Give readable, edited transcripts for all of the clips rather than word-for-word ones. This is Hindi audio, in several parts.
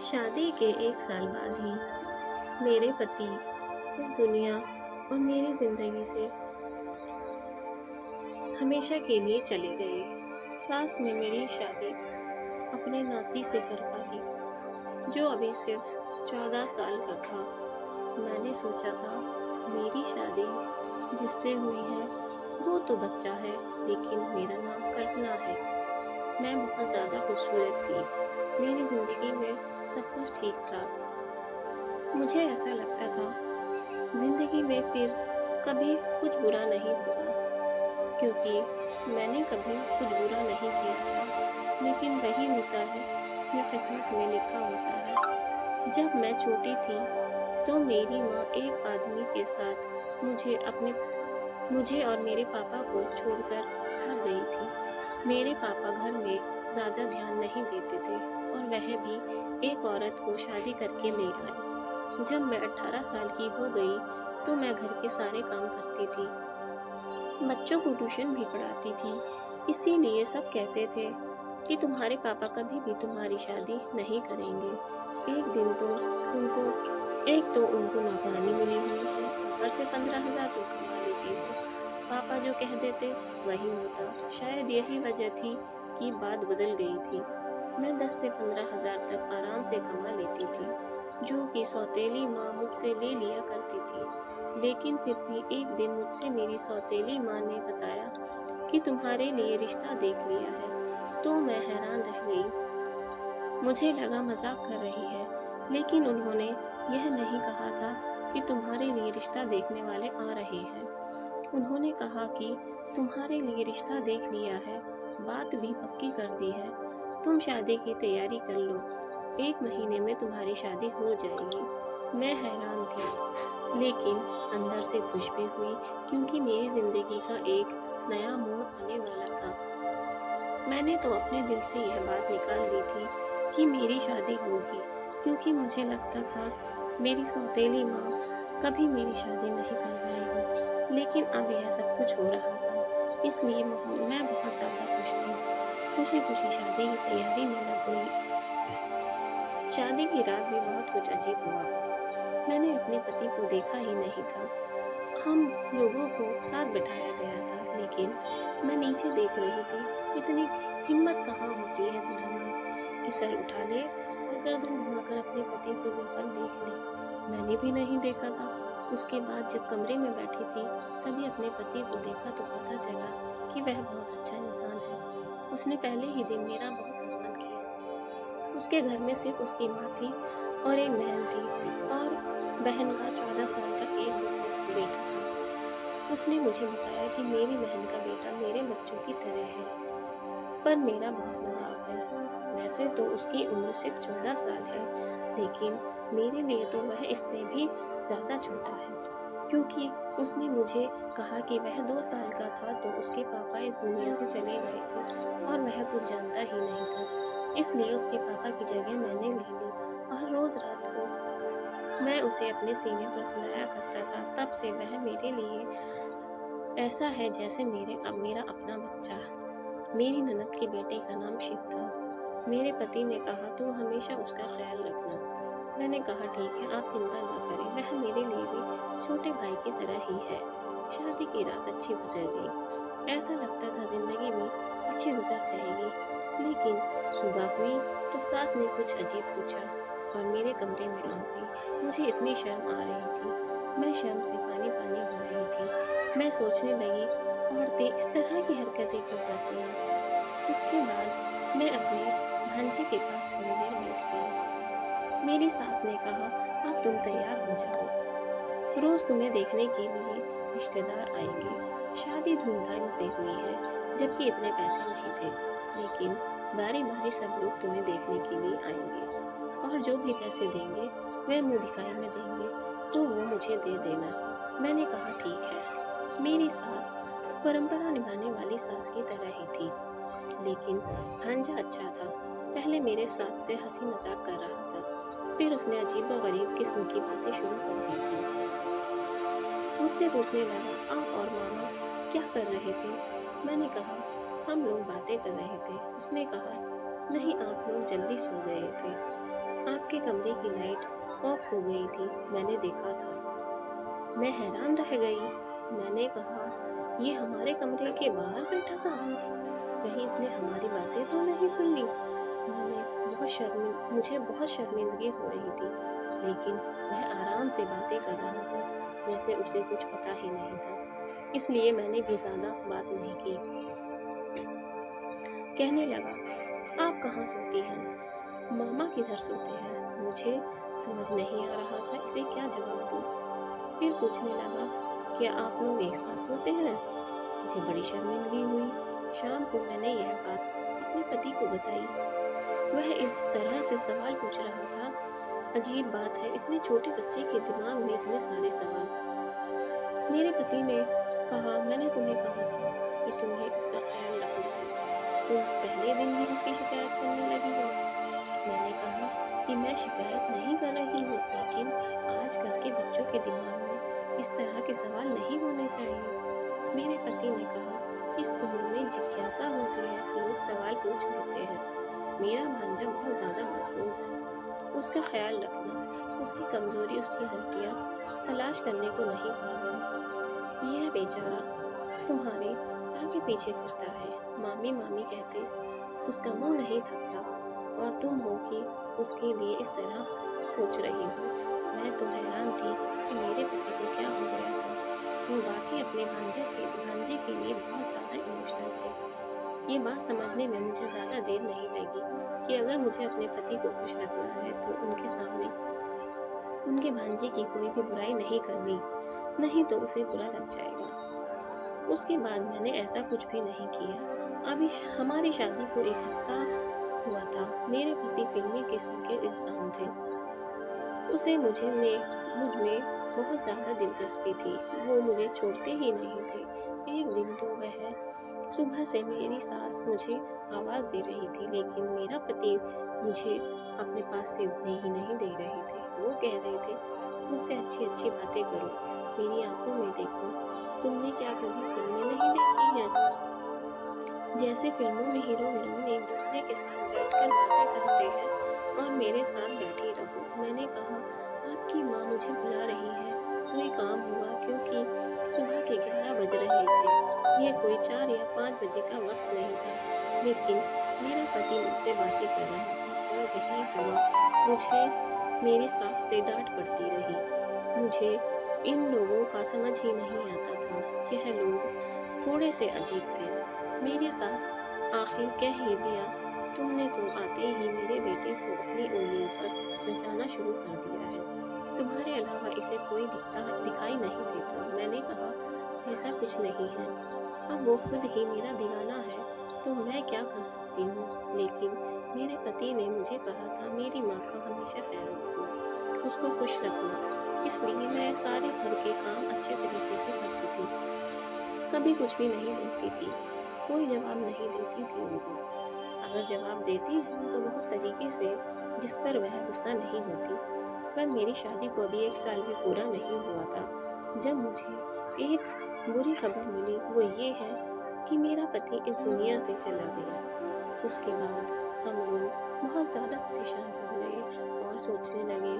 शादी के 1 साल बाद ही मेरे पति इस दुनिया और मेरी ज़िंदगी से हमेशा के लिए चले गए। सास ने मेरी शादी अपने नाती से करवा दी, जो अभी सिर्फ 14 साल का था। मैंने सोचा था मेरी शादी जिससे हुई है वो तो बच्चा है, लेकिन मेरा नाम कल्पना है। मैं बहुत ज़्यादा खूबसूरत थी, मेरी ज़िंदगी में सब कुछ ठीक था। मुझे ऐसा लगता था ज़िंदगी में फिर कभी कुछ बुरा नहीं होगा, क्योंकि मैंने कभी कुछ बुरा नहीं किया था। लेकिन वही होता है जो किस्मत में लिखा होता है। जब मैं छोटी थी तो मेरी माँ एक आदमी के साथ मुझे और मेरे पापा को छोड़कर भाग गई थी। मेरे पापा घर में ज़्यादा ध्यान नहीं देते थे और वह भी एक औरत को शादी करके ले आए। जब मैं 18 साल की हो गई तो मैं घर के सारे काम करती थी, बच्चों को ट्यूशन भी पढ़ाती थी। इसीलिए सब कहते थे कि तुम्हारे पापा कभी भी तुम्हारी शादी नहीं करेंगे। एक तो उनको नौकरानी मिली हुई है, ऊपर से 15,000 तुम कमा लेती हो। पापा जो कह देते वही होता। शायद यही वजह थी कि बात बदल गई थी। मैं 10 से 15,000 तक आराम से कमा लेती थी, जो कि सौतेली माँ मुझसे ले लिया करती थी। लेकिन फिर भी एक दिन मुझसे मेरी सौतेली माँ ने बताया कि तुम्हारे लिए रिश्ता देख लिया है। तो मैं हैरान रह गई। मुझे लगा मजाक कर रही है, लेकिन उन्होंने यह नहीं कहा था कि तुम्हारे लिए रिश्ता देखने वाले आ रहे हैं। उन्होंने कहा कि तुम्हारे लिए रिश्ता देख लिया है, बात भी पक्की कर दी है, तुम शादी की तैयारी कर लो, 1 महीने में तुम्हारी शादी हो जाएगी। मैं हैरान थी, लेकिन अंदर से खुश भी हुई, क्योंकि मेरी ज़िंदगी का एक नया मोड़ आने वाला था। मैंने तो अपने दिल से यह बात निकाल दी थी कि मेरी शादी होगी, क्योंकि मुझे लगता था मेरी सौतेली माँ कभी मेरी शादी नहीं करवाएगी। लेकिन अब यह सब कुछ हो रहा था, इसलिए मैं बहुत ज़्यादा खुश थी। खुशी खुशी शादी की तैयारी में लग गई। शादी की रात भी बहुत कुछ अजीब हुआ। मैंने अपने पति को देखा ही नहीं था। हम लोगों को साथ बिठाया गया था, लेकिन मैं नीचे देख रही थी। इतनी हिम्मत कहाँ होती है दुल्हन में कि सर उठा ले और गर्दन घुमाकर अपने पति को बिल्कुल देख ले। मैंने भी नहीं देखा था। उसके बाद जब कमरे में बैठी थी, तभी अपने पति को देखा तो पता चला कि वह बहुत अच्छा इंसान है। उसने पहले ही दिन मेरा बहुत सम्मान किया। उसके घर में सिर्फ उसकी माँ थी और एक बहन थी, और बहन का 14 साल का एक बेटा था। उसने मुझे बताया कि मेरी बहन का बेटा मेरे बच्चों की तरह है, पर मेरा बहुत लगाव है। वैसे तो उसकी उम्र सिर्फ 14 साल है, लेकिन मेरे लिए तो वह इससे भी ज़्यादा छोटा है, क्योंकि उसने मुझे कहा कि वह 2 साल का था तो उसके पापा इस दुनिया से चले गए थे और वह कुछ जानता ही नहीं था। इसलिए उसके पापा की जगह मैंने ले ली और रोज़ रात को मैं उसे अपने सीने पर सुलाया करता था। तब से वह मेरे लिए ऐसा है जैसे मेरा अपना बच्चा। मेरी ननद के बेटे का नाम शिव था। मेरे पति ने कहा तुम हमेशा उसका ख्याल रखना। मैंने कहा ठीक है, आप चिंता ना करें, वह मेरे लिए भी छोटे भाई की तरह ही है। शादी की रात अच्छी गुजर गई। ऐसा लगता था जिंदगी भी अच्छी गुजर जाएगी। लेकिन सुबह हुई तो सास ने कुछ अजीब पूछा और मेरे कमरे में आ गई। मुझे इतनी शर्म आ रही थी, मैं शर्म से पानी पानी हो रही थी। मैं सोचने लगी औरतें इस तरह की हरकतें क्यों करती हैं। उसके बाद मैं अपने भांजे के पास थोड़ी देर बैठ गई। मेरी सास ने कहा अब तुम तैयार हो जाओ, रोज तुम्हें देखने के लिए रिश्तेदार आएंगे। शादी धूमधाम से हुई है, जबकि इतने पैसे नहीं थे, लेकिन बारी बारी सब लोग तुम्हें देखने के लिए आएंगे, और जो भी पैसे देंगे वह मुँह दिखाई में देंगे, तो वो मुझे दे देना। मैंने कहा ठीक है। मेरी सास परंपरा निभाने वाली सास की तरह ही थी, लेकिन भांजा अच्छा था। पहले मेरे साथ से हंसी मजाक कर रहा था, फिर उसने अजीबोगरीब किस्म की बातें शुरू कर दी थी। मुझसे पूछने लगा आप और मामा क्या कर रहे थे। मैंने कहा हम लोग बातें कर रहे थे। उसने कहा नहीं, आप लोग जल्दी सो गए थे। आपके कमरे की लाइट ऑफ हो गई थी, मैंने देखा था। मैं हैरान रह गई। मैंने कहा, ये हमारे कमरे के बाहर बैठा था। कहीं इसने हमारी बातें तो नहीं सुन ली। मुझे बहुत शर्मिंदगी हो रही थी, लेकिन वह आराम से बातें कर रहा था, जैसे उसे कुछ पता ही नहीं था। इसलिए मैंने भी ज्यादा बात नहीं की। कहने लगा, आप कहाँ सोती हैं? मामा किधर सोते हैं? मुझे समझ नहीं आ रहा था इसे क्या जवाब दूँ। फिर पूछने लगा, क्या आप लोग एक साथ सोते हैं? मुझे बड़ी शर्मिंदगी हुई। शाम को मैंने यह बात अपने पति को बताई। वह इस तरह से सवाल पूछ रहा था। अजीब बात है, इतने छोटे बच्चे के दिमाग में इतने सारे सवाल। मेरे पति ने कहा, मैंने तुम्हें कहा था कि तुम्हें उसका ख्याल रखना है। तुम पहले दिन ही उसकी शिकायत करने लगी हो। मैंने कहा कि मैं शिकायत नहीं कर रही हूँ, लेकिन आजकल के बच्चों के दिमाग में इस तरह के सवाल नहीं होने चाहिए। मेरे पति ने कहा, इस उम्र में जिज्ञासा होती है, लोग सवाल पूछ लेते हैं। मेरा भांजा बहुत ज़्यादा मासूम है। उसका ख्याल रखना, उसकी कमजोरी, उसकी गलतियाँ तलाश करने को नहीं कहा है। यह बेचारा तुम्हारे आगे पीछे फिरता है। मामी मामी कहते उसका मुंह नहीं थकता, और तुम हो कि उसके लिए इस तरह सोच रही हो। मैं तो हैरान थी कि मेरे पति को क्या हो गया था। वो वाकई अपने भांजे के लिए बहुत ज़्यादा इमोशनल थे। ये बात समझने में मुझे ज़्यादा देर नहीं लगी कि अगर मुझे अपने पति को खुश रखना है तो उनके सामने उनके भांजे की कोई भी बुराई नहीं करनी, नहीं तो उसे बुरा लग जाएगा। उसके बाद मैंने ऐसा कुछ भी नहीं किया। अभी हमारी शादी को एक हफ्ता हुआ था। मेरे पति फिल्मी किस्म के इंसान थे। उसे मुझ में बहुत ज़्यादा दिलचस्पी थी। वो मुझे छोड़ते ही नहीं थे। एक दिन तो वह सुबह से मेरी सास मुझे आवाज़ दे रही थी, लेकिन मेरा पति मुझे अपने पास से उठने ही नहीं दे रहे थे। वो कह रहे थे, मुझसे अच्छी अच्छी बातें करो, मेरी आंखों में देखो। तुमने क्या कभी फिल्में नहीं देखी हैं? जैसे फिल्मों में हीरो हीरोइन एक दूसरे के साथ बैठकर बातें करते हैं और मेरे साथ बैठी रहो। मैंने कहा, आपकी माँ मुझे बुला रही है, कोई काम हुआ? क्योंकि सुबह के 11 बज रहे थे। ये कोई 4 या 5 बजे का वक्त नहीं था। लेकिन मेरा पति मुझसे बातें कर रहा था और वही हुआ। मुझे मेरी सास से डांट पड़ती रही। मुझे इन लोगों का समझ ही नहीं आता था। यह लोग थोड़े से अजीब थे। मेरी सास आखिर कह ही दिया, तुमने तो आते ही मेरे बेटे को अपनी उंगलियों पर नचाना शुरू कर दिया है। तुम्हारे अलावा इसे कोई दिखाई नहीं देता। मैंने कहा, ऐसा कुछ नहीं है। अब वो खुद ही मेरा दीवाना है, तो मैं क्या कर सकती हूँ। लेकिन मेरे पति ने मुझे कहा था, मेरी माँ का हमेशा ख्याल रखना, उसको खुश रखना। इसलिए मैं सारे घर के काम अच्छे तरीके से करती थी, कभी कुछ भी नहीं बोलती थी, कोई जवाब नहीं देती थी उनको। अगर जवाब देती हूँ तो बहुत तरीके से, जिस पर वह गुस्सा नहीं होती। पर मेरी शादी को अभी 1 साल भी पूरा नहीं हुआ था जब मुझे एक बुरी खबर मिली। वो ये है कि मेरा पति इस दुनिया से चला गया। उसके बाद हम लोग बहुत ज़्यादा परेशान हो गए और सोचने लगे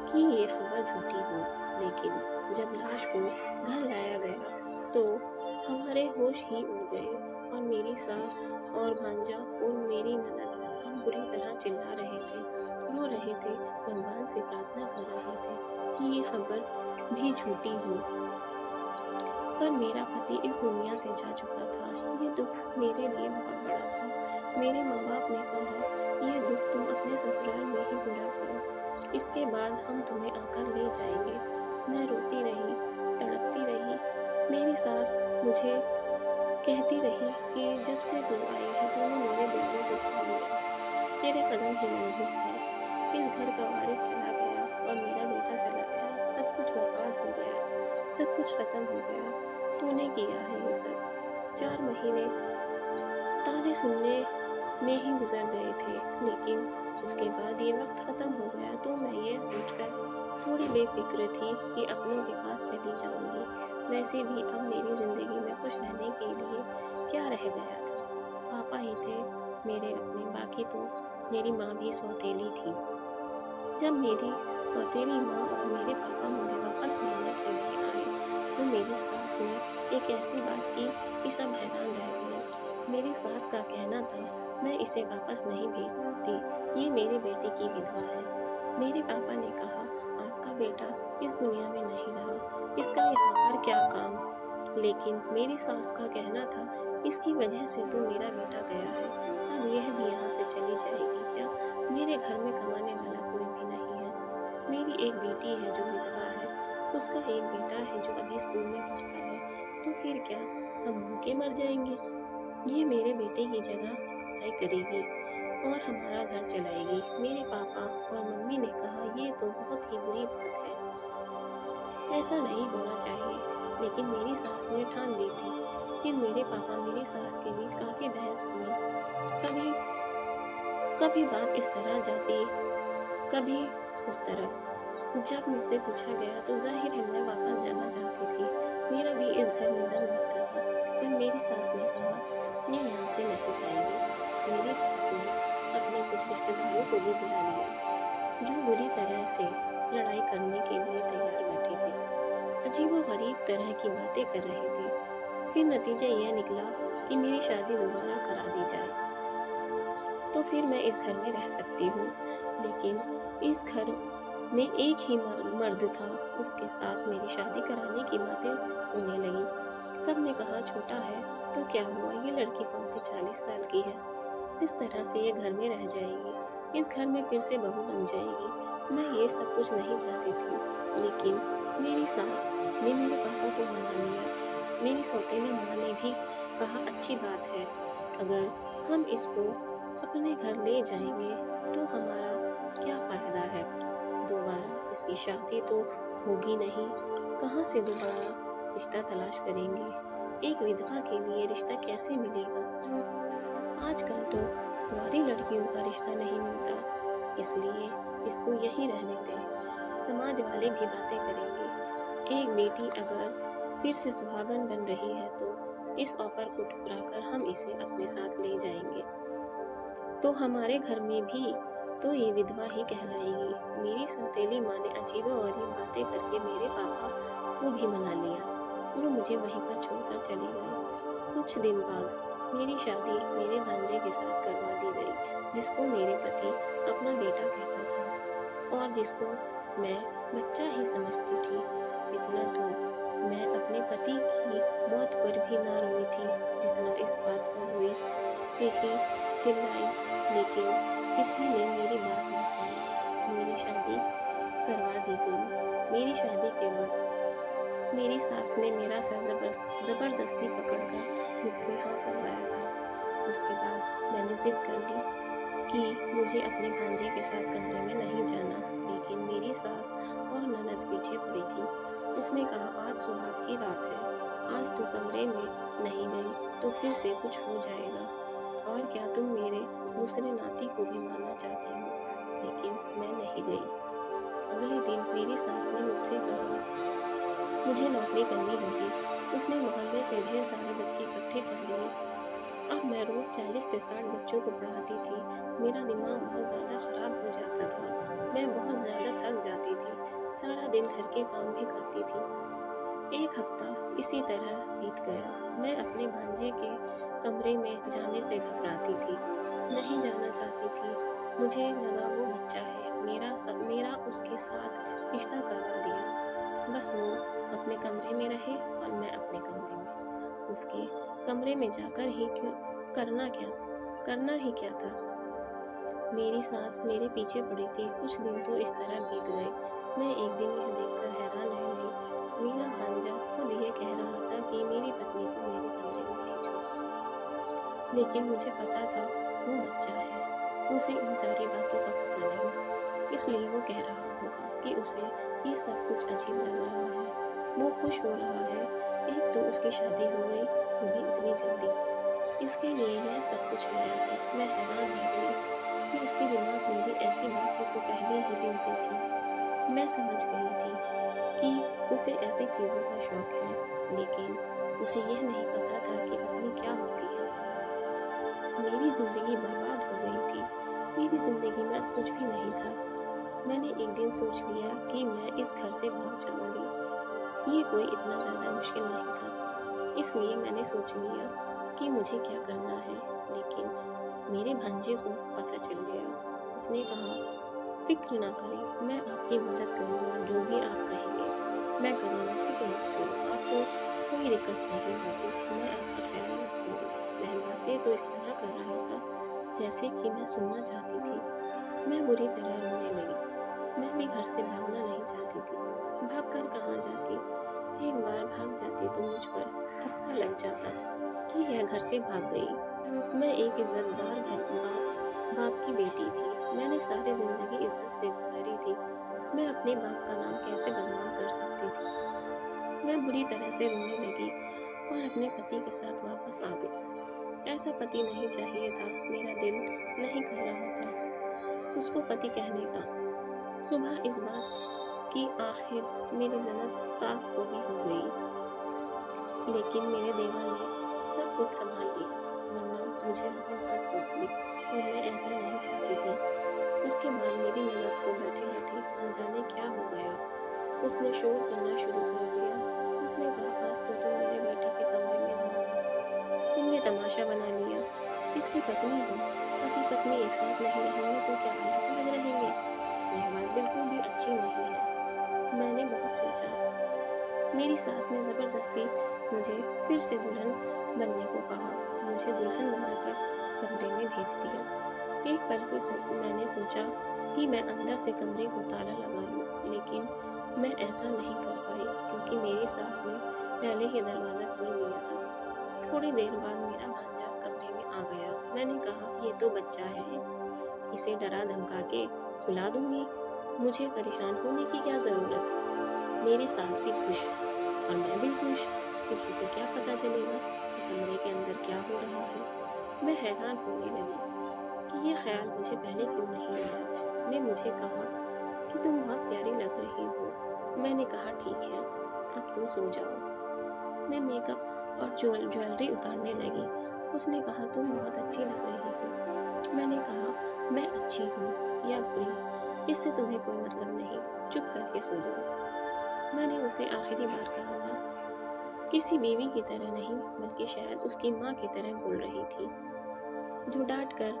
कि ये खबर झूठी हो। लेकिन जब लाश को घर लाया गया तो हमारे होश ही उड़ गए, और मेरी सास और भांजा और मेरी ननद हम बुरी तरह चिल्ला रहे थे, रो रहे थे, भगवान से प्रार्थना कर रहे थे कि ये खबर भी झूठी हो। पर मेरा पति इस दुनिया से जा चुका था। ये दुख मेरे लिए बहुत बड़ा था। मेरे माँ बाप ने कहा, ये दुख तुम अपने ससुराल में ही पूरा करो, इसके बाद हम तुम्हें आकर ले जाएंगे। मैं रोती रही, तड़पती रही। मेरी सास मुझे कहती रही कि जब से तू आई है तूने मेरे बेटे को खा लिया, तेरे कदम ही मुंहस है। इस घर का वारिस चला गया और मेरा बेटा चला गया, सब कुछ बर्बाद हो गया, सब कुछ खत्म हो गया। तूने किया है ये सब। 4 महीने ताने सुनने में ही गुजर गए थे, लेकिन उसके बाद ये वक्त ख़त्म हो गया तो मैं ये सोचकर थोड़ी बेफिक्र थी कि अपनों के पास चली जाऊंगी। वैसे भी अब मेरी ज़िंदगी में खुश रहने के लिए क्या रह गया था। पापा ही थे मेरे अपने, बाकी तो मेरी माँ भी सौतेली थी। जब मेरी सौतेली माँ और मेरे पापा मुझे वापस लेने के लिए आए तो मेरी सास ने एक ऐसी बात की कि सब हैरान रह गए। मेरी सास का कहना था, मैं इसे वापस नहीं भेज सकती, ये मेरे बेटे की विधवा है। मेरे पापा ने कहा, आपका बेटा इस दुनिया में नहीं रहा, इसका यहाँ पर क्या काम। लेकिन मेरी सास का कहना था, इसकी वजह से तो मेरा बेटा गया है, अब यह भी यहाँ से चली जाएगी क्या। मेरे घर में कमाने वाला कोई भी नहीं है। मेरी एक बेटी है जो विधवा है, उसका एक बेटा है जो अभी स्कूल में पढ़ता है, तो फिर क्या हम भूखे मर जाएंगे। ये मेरे बेटे की जगह पढ़ाई करेगी और हमारा घर चलाएगी। मेरे पापा और मम्मी ने कहा, ये तो बहुत ही बुरी बात है, ऐसा नहीं होना चाहिए। लेकिन मेरी सास ने ठान ली थी। फिर मेरे पापा मेरी सास के बीच काफ़ी बहस हुई। कभी कभी बात इस तरह जाती, कभी उस तरफ। जब मुझसे पूछा गया तो जाहिर है मैं वापस जाना चाहती थी, मेरा भी इस घर में दम लगता था। फिर मेरी सास ने कहा, ये यहाँ से नहीं जाएगी। मेरी सास ने अपने कुछ रिश्तेदारों को भी बुला लिया जो बुरी तरह से लड़ाई करने के लिए तैयार बैठे थे, अजीबोगरीब तरह की बातें कर रहे थे। फिर नतीजा यह निकला कि मेरी शादी दोबारा करा दी जाए, तो फिर मैं इस घर में रह सकती हूँ। लेकिन इस घर में एक ही मर्द था, उसके साथ मेरी शादी कराने की बातें होने लगी। सब ने कहा, छोटा है तो क्या हुआ, ये लड़की कौन सी 40 साल की है, इस तरह से ये घर में रह जाएगी, इस घर में फिर से बहू बन जाएगी। मैं ये सब कुछ नहीं चाहती थी, लेकिन मेरी सास ने मेरे पापा को मना लिया। मेरी सौतेली माँ ने भी कहा, अच्छी बात है, अगर हम इसको अपने घर ले जाएंगे तो हमारा क्या फ़ायदा है, दोबारा इसकी शादी तो होगी नहीं, कहाँ से दोबारा रिश्ता तलाश करेंगे, एक विधवा के लिए रिश्ता कैसे मिलेगा। आजकल तो कुंवारी लड़कियों का रिश्ता नहीं मिलता, इसलिए इसको यहीं रहने दें, समाज वाले भी बातें करेंगे। एक बेटी अगर फिर से सुहागन बन रही है तो इस ऑफर को ठुकराकर हम इसे अपने साथ ले जाएंगे, तो हमारे घर में भी तो ये विधवा ही कहलाएगी। मेरी सौतेली माँ ने अजीबोगरीब बातें करके मेरे पापा को भी मना लिया, वो मुझे वहीं पर छोड़कर चले गए। कुछ दिन बाद मेरी शादी मेरे भांजे के साथ करवा दी गई, जिसको मेरे पति अपना बेटा कहता था और जिसको मैं बच्चा ही समझती थी। इतना तो मैं अपने पति की मौत पर भी ना रोई थी जितना इस बात पर रोई, चीखी चिल्लाई, लेकिन किसी ने मेरी बात न सुनी। मेरी शादी करवा दी गई। मेरी शादी के वक्त मेरी सास ने मेरा सर ज़बरदस्ती पकड़कर मुझसे हाँ करवाया था। उसके बाद मैंने ज़िद कर ली कि मुझे अपने भांजे के साथ कमरे में नहीं जाना, लेकिन मेरी सास और ननद पीछे पड़ी थी। उसने कहा, आज सुहाग की रात है, आज तू कमरे में नहीं गई तो फिर से कुछ हो जाएगा, और क्या तुम मेरे दूसरे नाती को भी मारना चाहती हो। लेकिन मैं नहीं गई। अगले दिन मेरी सास ने मुझसे कहा, मुझे नौकरी करनी होगी। उसने मोहल्ले से ढेर सारे बच्चे इकट्ठे कर लिए। अब मैं रोज़ 40 से 60 बच्चों को पढ़ाती थी। मेरा दिमाग बहुत ज़्यादा ख़राब हो जाता था, मैं बहुत ज़्यादा थक जाती थी, सारा दिन घर के काम भी करती थी। एक हफ्ता इसी तरह बीत गया। मैं अपने भांजे के कमरे में जाने से घबराती थी, नहीं जाना चाहती थी। मुझे लगा वो बच्चा है, मेरा उसके साथ रिश्ता करवा दिया। बस वो अपने कमरे में रहे और मैं अपने कमरे में। उसके कमरे में जाकर ही क्यों करना ही क्या था। मेरी सास मेरे पीछे पड़ी थी। कुछ दिन तो इस तरह बीत गए। मैं एक दिन यह देखकर हैरान रह गई, मेरा भांजा खुद ये कह रहा था कि मेरी पत्नी को मेरे कमरे में भेजो, लेकिन मुझे पता था वो बच्चा है, उसे इन सारी बातों का पता नहीं, इसलिए वो कह रहा होगा कि उसे ये सब कुछ अजीब लग रहा है। वो खुश हो रहा है, एक तो उसकी शादी हो गई, वो भी इतनी जल्दी, इसके लिए यह सब कुछ नया है। मैं हैरान रह गई कि उसके दिमाग में भी ऐसी बातें तो पहले ही दिन से थी। मैं समझ गई थी कि उसे ऐसी चीज़ों का शौक है, लेकिन उसे यह नहीं पता था कि पत्नी क्या होती है। मेरी ज़िंदगी बर्बाद हो गई थी। मेरी ज़िंदगी में अब कुछ भी नहीं था। मैंने एक दिन सोच लिया कि मैं इस घर से भाग जाऊंगी। ये कोई इतना ज़्यादा मुश्किल नहीं था, इसलिए मैंने सोच लिया कि मुझे क्या करना है। लेकिन मेरे भांजे को पता चल गया। उसने कहा, फिक्र ना करें, मैं आपकी मदद करूँगा, जो भी आप कहेंगे मैं करूँगा, फिक्र मत करो, आपको कोई दिक्कत नहीं होगी, मैं आपका ख्याल रखूँगा। वह बातें तो इस तरह कर रहा था जैसे कि मैं सुनना चाहती थी। मैं बुरी तरह रोने लगी। मैं भी घर से भागना नहीं चाहती थी। भाग कर कहाँ जाती? एक बार भाग जाती तो मुझ पर पता लग जाता कि यह घर से भाग गई। मैं एक इज्जतदार बाप की बेटी थी। मैंने सारी जिंदगी इज्जत से गुजारी थी। मैं अपने बाप का नाम कैसे बदनाम कर सकती थी? मैं बुरी तरह से रोने लगी और अपने पति के साथ वापस आ गई। ऐसा पति नहीं चाहिए था, मेरा दिल नहीं कर रहा था उसको पति कहने का। सुबह इस बात की आखिर मेरी ननद सास को भी हो गई, लेकिन मेरे देवर ने सब कुछ संभाल लिया, वरना मुझे बहुत हर्ट होती और मैं ऐसा नहीं चाहती थी। उसके बाद मेरी ननद को बैठे बैठे न जाने क्या हो गया, उसने शोर करना शुरू कर दिया। उसने कहा, आज तो तुम मेरे बेटे के कमरे में घुस, तुमने तमाशा बना लिया। इसकी पत्नी हो, पति पत्नी एक साथ नहीं रहेंगे तो क्या अलग अलग रहेंगे? यह बात बिल्कुल भी अच्छी नहीं है। मैंने बहुत सोचा। मेरी सास ने ज़बरदस्ती मुझे फिर से दुल्हन बनने को कहा। मुझे दुल्हन बनाकर कमरे में भेज दिया। एक पल को मैंने सोचा कि मैं अंदर से कमरे को ताला लगा लूं, लेकिन मैं ऐसा नहीं कर पाई क्योंकि मेरी सास ने पहले ही दरवाज़ा खोल दिया था। थोड़ी देर बाद मेरा भांजा कमरे में आ गया। मैंने कहा, ये तो बच्चा है, इसे डरा धमका के सुला दूंगी, मुझे परेशान होने की क्या ज़रूरत? मेरी सास भी खुश और मैं भी खुश। किसी को क्या पता चलेगा कि कमरे के अंदर क्या हो रहा है? मैं हैरान होने लगी कि ये ख्याल मुझे पहले क्यों नहीं आया। उसने मुझे कहा कि तुम बहुत प्यारी लग रही हो। मैंने कहा, ठीक है, अब तुम सो जाओ। मैं मेकअप और ज्वेलरी उतारने लगी। उसने कहा, तुम बहुत अच्छी लग रही हो। मैंने कहा, मैं अच्छी हूँ या बुरी, इससे तुम्हें कोई मतलब नहीं, चुप करके सो जाओ। मैंने उसे आखिरी बार कहा था। किसी बीवी की तरह नहीं, बल्कि शायद उसकी माँ की तरह बोल रही थी, जो डांट कर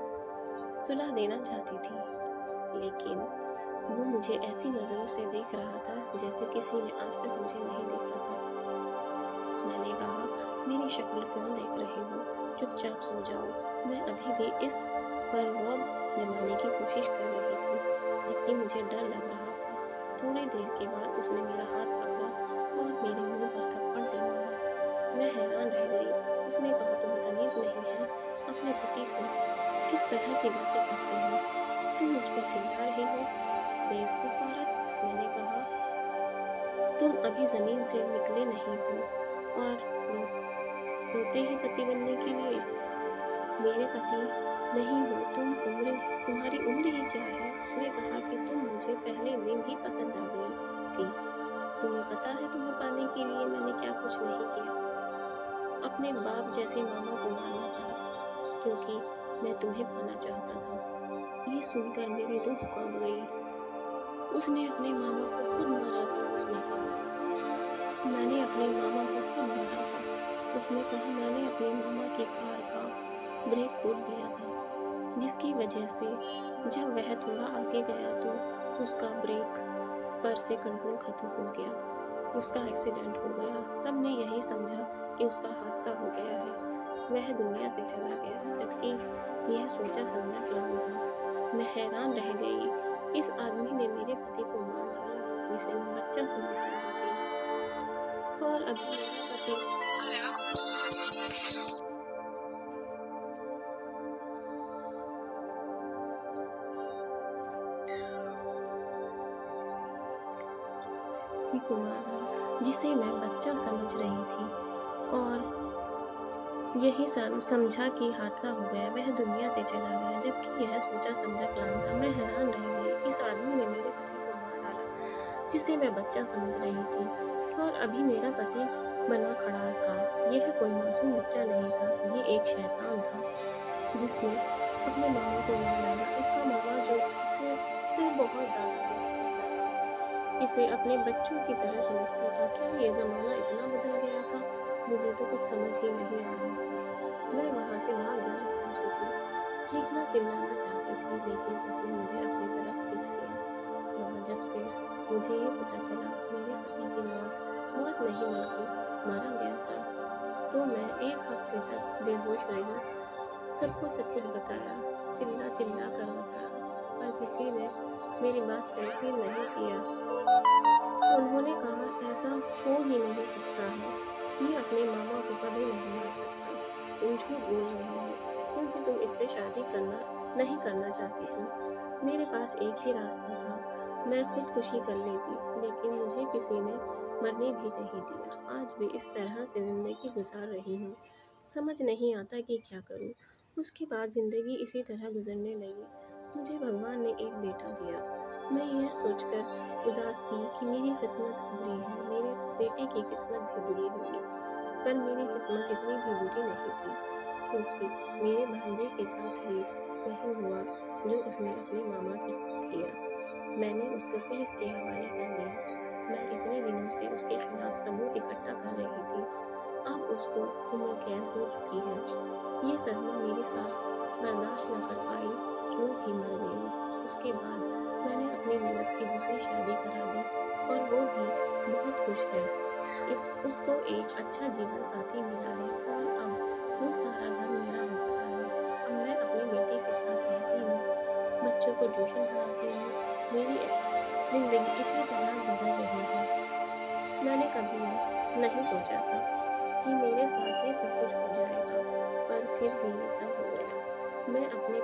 सुला देना चाहती थी। लेकिन वो मुझे ऐसी नज़रों से देख रहा था जैसे किसी ने आज तक मुझे नहीं देखा था। मैंने कहा, मेरी शक्ल क्यों देख रही हो? चुपचाप सो जाओ। मैं अभी भी इस पर रौब जमाने की कोशिश कर रही थी, जबकि मुझे डर लग रहा था। थोड़ी देर के बाद उसने मेरा हाथ पकड़ा और मेरे मुंह पर थप्पड़ दे मारा। मैं हैरान रह गई। उसने कहा, तुम्हें तमीज़ नहीं है? अपने पति से किस तरह की बातें करते हो? तुम मुझ पर चिल्ला रही हो, बेवकूफ़ औरत। मैंने कहा, तुम अभी ज़मीन से निकले नहीं हो और रोते ही पति बनने के लिए? मेरे पति नहीं हो तुम, तुम्हारी उम्र ही क्या है? उसने कहा कि तुम मुझे पहले दिन ही पसंद आ गई थी। तुम्हें पता है तुम्हें पाने के लिए मैंने क्या कुछ नहीं किया? अपने बाप जैसे मामा को मारना पड़ा क्योंकि मैं तुम्हें पाना चाहता था। ये सुनकर मेरी रूह कांप गई। उसने अपने मामा को खुद मारा था। उसने कहा, मैंने अपने मामा को खुद मारा था। उसने कहा, मैंने अपने मामा की कार का ब्रेक खोल दिया था, जिसकी वजह से जब वह थोड़ा आगे गया तो उसका ब्रेक पर से कंट्रोल खत्म हो गया। उसका एक्सीडेंट हो गया। सब ने यही समझा कि उसका हादसा हो गया है, वह दुनिया से चला गया, जबकि यह सोचा समझा प्लान था। मैं हैरान रह गई। इस आदमी ने मेरे पति को मार डाला, जिसे मैं बच्चा समझ रही थी, और अभी मेरा पति को मार डाला, जिसे मैं बच्चा समझ रही थी, और यही समझा कि हादसा हो गया, वह दुनिया से चला गया, जबकि यह सोचा समझा प्लान था। मैं हैरान रह गई। इस आदमी ने मेरे पति को मार डाला, जिसे मैं बच्चा समझ रही थी, और अभी मेरा पति बना खड़ा था। यह कोई मासूम बच्चा नहीं था, ये एक शैतान था जिसने अपने मामा को ना लाना। इसका मामा जो इसे इससे बहुत ज़्यादा प्यार करता था, इसे अपने बच्चों की तरह समझता था। क्या ये ज़माना इतना बदल गया था? मुझे तो कुछ समझ ही नहीं आ रहा था। मैं वहाँ से भाग जाना चाहती थी, चीखना चिल्लाना चाहती थी, लेकिन उसने मुझे अपनी तरफ खींच लिया। मगर जब से मुझे ये पता चला मेरे पति की मौत नहीं बल्कि मारा गया था, तो मैं 1 हफ्ते तक बेहोश रही। सबको सब कुछ बताया, चिल्ला चिल्ला कर बताया, पर किसी ने मेरी बात पर यकीन नहीं किया। उन्होंने कहा ऐसा हो ही नहीं सकता है, ये अपने मामा को कभी नहीं मार सकता। तुम झूठ बोल रही हो, क्योंकि तुम इससे शादी करना नहीं करना चाहती थी। मेरे पास एक ही रास्ता था, मैं खुदकुशी कर लेती, लेकिन मुझे किसी ने मरने भी नहीं दिया। आज भी इस तरह से ज़िंदगी गुजार रही हूँ, समझ नहीं आता कि क्या करूँ। उसके बाद ज़िंदगी इसी तरह गुजरने लगी। मुझे भगवान ने एक बेटा दिया। मैं यह सोचकर उदास थी कि मेरी किस्मत बुरी है, मेरे बेटे की किस्मत भी बुरी होगी। पर मेरी किस्मत इतनी भी बुरी नहीं थी, क्योंकि मेरे भांजे के साथ भी वही हुआ जो उसने अपने मामा के साथ किया। मैंने उसको पुलिस के हवाले कर दिया। मैं इतने दिनों से उसके खिलाफ सबूत इकट्ठा कर रही थी। अब उसको उम्र कैद हो चुकी है। ये सदमा मेरी सास बर्दाश्त न कर पाई, वो भी मर गई। उसके बाद मैंने अपनी ननद की दूसरी शादी करा दी और वो भी बहुत खुश है। उसको एक अच्छा जीवन साथी मिला है और अब वो सारा घर मेरा हो गया है। अब मैं अपने बेटे के साथ रहती हूँ, बच्चों को ट्यूशन पढ़ाती हूँ। मेरी ज़िंदगी इसी तरह गुजर रही है। मैंने कभी ये नहीं सोचा था कि मेरे साथ ये सब कुछ हो जाएगा, पर फिर भी ये सब हो गया। मैं अपने